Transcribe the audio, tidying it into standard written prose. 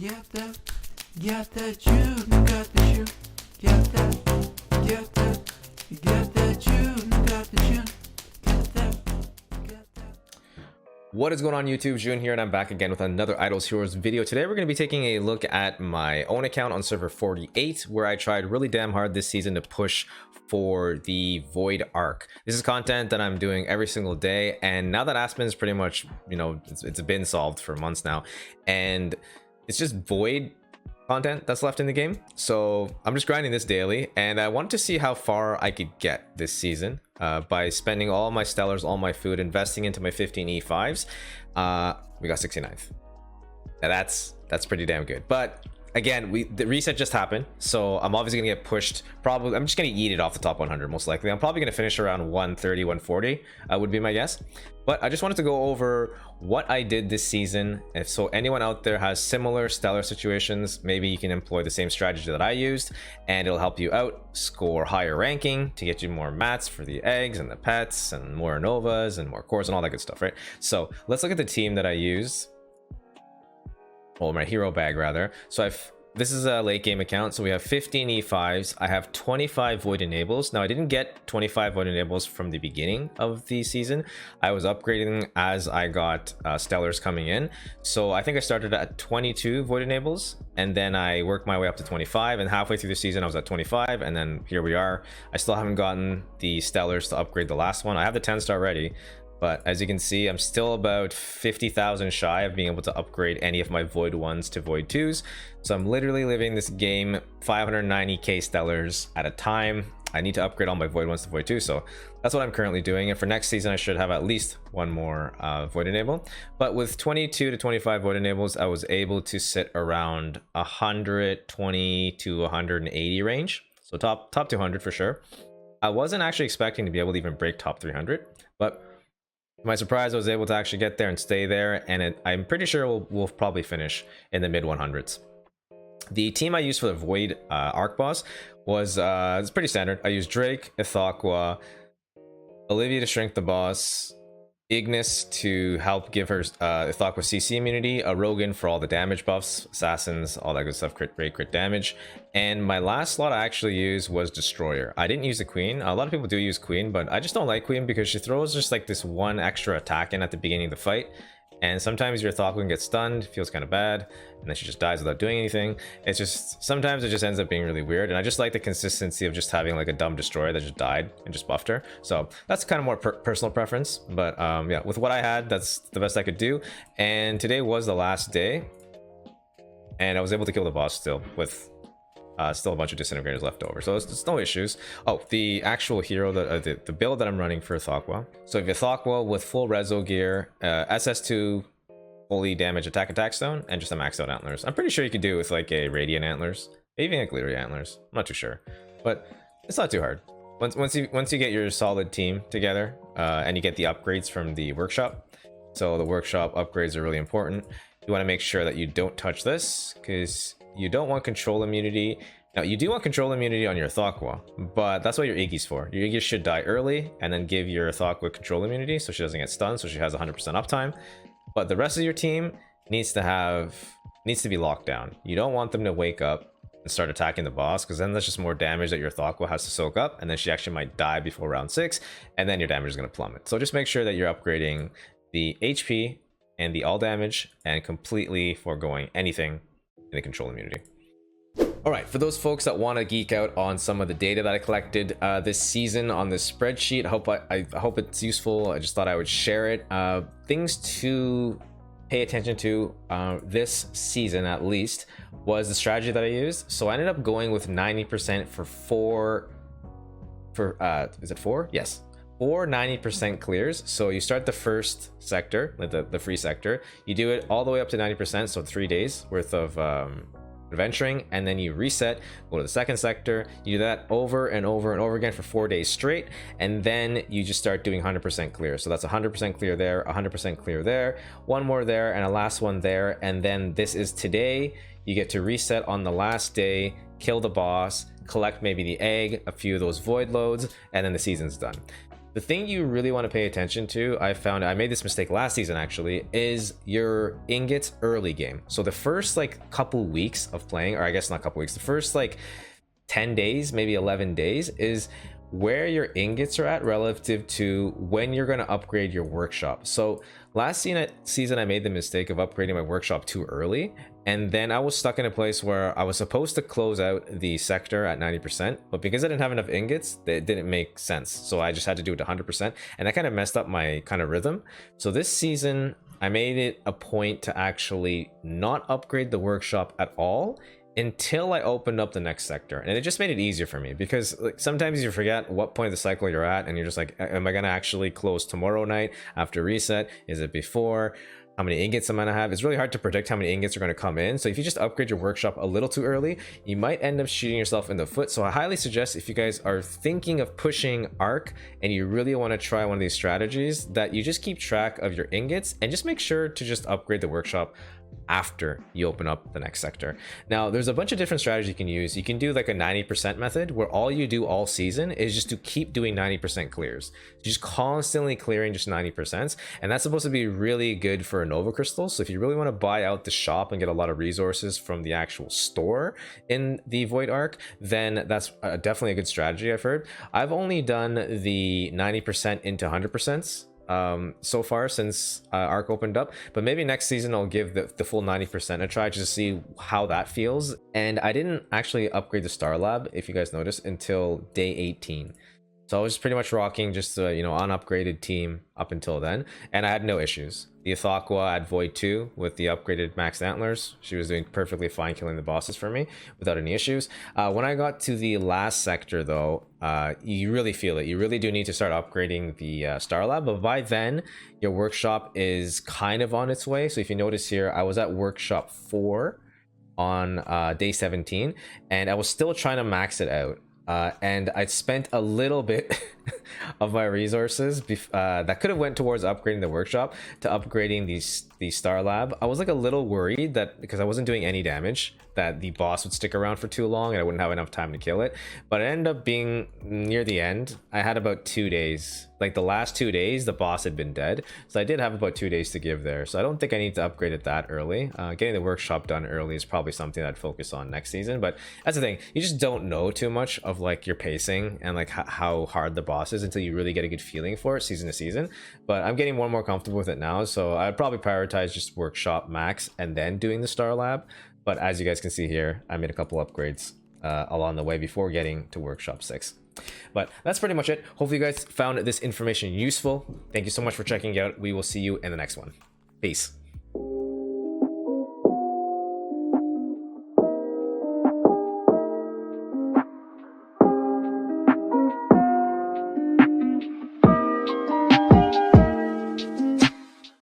Get that June, got the shoe. Get that June, got the June. Get that. What is going on YouTube? June here, and I'm back again with another Idols Heroes video. Today we're going to be taking a look at my own account on server 48, where I tried really damn hard this season to push for the Void Arc. This is content that I'm doing every single day, and now that Aspen's pretty much, it's been solved for months now, and it's just Void content that's left in the game. So I'm just grinding this daily, and I wanted to see how far I could get this season by spending all my stellars, all my food, investing into my 15 E5s. We got 69th. Now that's pretty damn good. But again, the reset just happened, so I'm obviously gonna get pushed. Probably I'm just gonna eat it off the top 100 most likely. I'm probably gonna finish around 130, 140 would be my guess. But I just wanted to go over what I did this season. If so, anyone out there has similar stellar situations, maybe you can employ the same strategy that I used, and it'll help you out score higher ranking to get you more mats for the eggs and the pets and more novas and more cores and all that good stuff, right? So let's look at the team that I used. Well, my hero bag rather. So this is a late game account, so we have 15 E5s. I have 25 Void Enables. Now I didn't get 25 Void Enables from the beginning of the season. I was upgrading as I got stellars coming in. So I think I started at 22 Void Enables, and then I worked my way up to 25, and halfway through the season I was at 25, and then here we are. I still haven't gotten the stellars to upgrade the last one. I have the 10 star ready, but as you can see, I'm still about 50,000 shy of being able to upgrade any of my Void 1s to Void 2s. So I'm literally living this game 590k stellars at a time. I need to upgrade all my Void 1s to Void 2, so that's what I'm currently doing. And for next season, I should have at least one more Void Enable. But with 22 to 25 Void Enables, I was able to sit around 120 to 180 range. So top 200 for sure. I wasn't actually expecting to be able to even break top 300, but to my surprise, I was able to actually get there and stay there, and I'm pretty sure we'll probably finish in the mid 100s. The team I used for the Void Arc boss was it's pretty standard. I used Drake, Ithaqua, Olivia to shrink the boss, Ignis to help give her Ithaqua CC immunity, a Rogan for all the damage buffs, assassins, all that good stuff, crit rate, crit damage. And my last slot I actually used was Destroyer. I didn't use the Queen. A lot of people do use Queen, but I just don't like Queen because she throws just like this one extra attack in at the beginning of the fight. And sometimes your Ithaqua can get stunned, feels kind of bad, and then she just dies without doing anything. It's just, sometimes it just ends up being really weird, and I just like the consistency of just having like a dumb destroyer that just died and just buffed her. So that's kind of more personal preference, but yeah, with what I had, that's the best I could do. And today was the last day, and I was able to kill the boss still with still a bunch of disintegrators left over, so it's no issues. Oh, the actual hero, the build that I'm running for Ithaqua. So if Ithaqua with full Rezo gear, SS2 fully damage attack stone, and just a maxed out antlers. I'm pretty sure you could do it with like a radiant antlers, maybe a glittery antlers. I'm not too sure, but it's not too hard. Once you get your solid team together, and you get the upgrades from the workshop. So the workshop upgrades are really important. You want to make sure that you don't touch this, because you don't want control immunity. Now you do want control immunity on your Ithaqua, but that's what your Iggy's for. Your Iggy should die early and then give your Ithaqua control immunity so she doesn't get stunned, so she has 100% uptime. But the rest of your team needs to be locked down. You don't want them to wake up and start attacking the boss, because then that's just more damage that your Ithaqua has to soak up, and then she actually might die before round 6, and then your damage is going to plummet. So just make sure that you're upgrading the HP and the all damage and completely foregoing anything in the control immunity. All right, for those folks that want to geek out on some of the data that I collected this season on this spreadsheet, I hope it's useful. I just thought I would share it. Things to pay attention to this season at least was the strategy that I used. So I ended up going with 90% is it 4? Yes. 4 90% clears. So you start the first sector, like the free sector, you do it all the way up to 90%, so 3 days worth of adventuring, and then you reset, go to the second sector, you do that over and over and over again for 4 days straight, and then you just start doing 100% clear. So that's 100% clear there, 100% clear there, one more there, and a last one there. And then this is today. You get to reset on the last day, kill the boss, collect maybe the egg, a few of those void loads, and then the season's done. The thing you really want to pay attention to, I found, I made this mistake last season actually, is your ingots early game. So the first like couple weeks of playing, or I guess not couple weeks, the first like 10 days, maybe 11 days is where your ingots are at relative to when you're going to upgrade your workshop. So last season I made the mistake of upgrading my workshop too early, and then I was stuck in a place where I was supposed to close out the sector at 90%, but because I didn't have enough ingots, it didn't make sense. So I just had to do it 100%, and that kind of messed up my kind of rhythm. So this season I made it a point to actually not upgrade the workshop at all until I opened up the next sector, and it just made it easier for me, because like sometimes you forget what point of the cycle you're at, and you're just like, am I gonna actually close tomorrow night after reset? Is it before? How many ingots am I gonna have? It's really hard to predict how many ingots are going to come in. So if you just upgrade your workshop a little too early, you might end up shooting yourself in the foot. So I highly suggest, if you guys are thinking of pushing Arc and you really want to try one of these strategies, that you just keep track of your ingots and just make sure to just upgrade the workshop after you open up the next sector. Now there's a bunch of different strategies you can use. You can do like a 90% method, where all you do all season is just to keep doing 90% clears, just constantly clearing just 90%, and that's supposed to be really good for Nova crystals. So if you really want to buy out the shop and get a lot of resources from the actual store in the Void Arc, then that's definitely a good strategy. I've heard. I've only done the 90% into 100% so far since Arc opened up, but maybe next season I'll give the full 90% a try, just to see how that feels. And I didn't actually upgrade the Star Lab, if you guys noticed, until day 18. So I was pretty much rocking just a, you know, unupgraded team up until then, and I had no issues. The Ithaqua at Void 2 with the upgraded Max Antlers, she was doing perfectly fine killing the bosses for me without any issues. When I got to the last sector though, you really feel it. You really do need to start upgrading the Star Lab, but by then your workshop is kind of on its way. So if you notice here, I was at workshop 4 on day 17, and I was still trying to max it out. And I spent a little bit of my resources that could have went towards upgrading the workshop to upgrading the Star Lab. I was like a little worried that because I wasn't doing any damage, that the boss would stick around for too long and I wouldn't have enough time to kill it. But it ended up being near the end. I had about 2 days. Like the last 2 days, the boss had been dead. So I did have about 2 days to give there. So I don't think I need to upgrade it that early. Getting the workshop done early is probably something I'd focus on next season. But that's the thing. You just don't know too much of like your pacing and like how hard the boss is until you really get a good feeling for it season to season. But I'm getting more and more comfortable with it now. So I'd probably prioritize just workshop max and then doing the Star Lab. But as you guys can see here, I made a couple upgrades along the way before getting to workshop 6. But that's pretty much it. Hopefully you guys found this information useful. Thank you so much for checking it out. We will see you in the next one. Peace.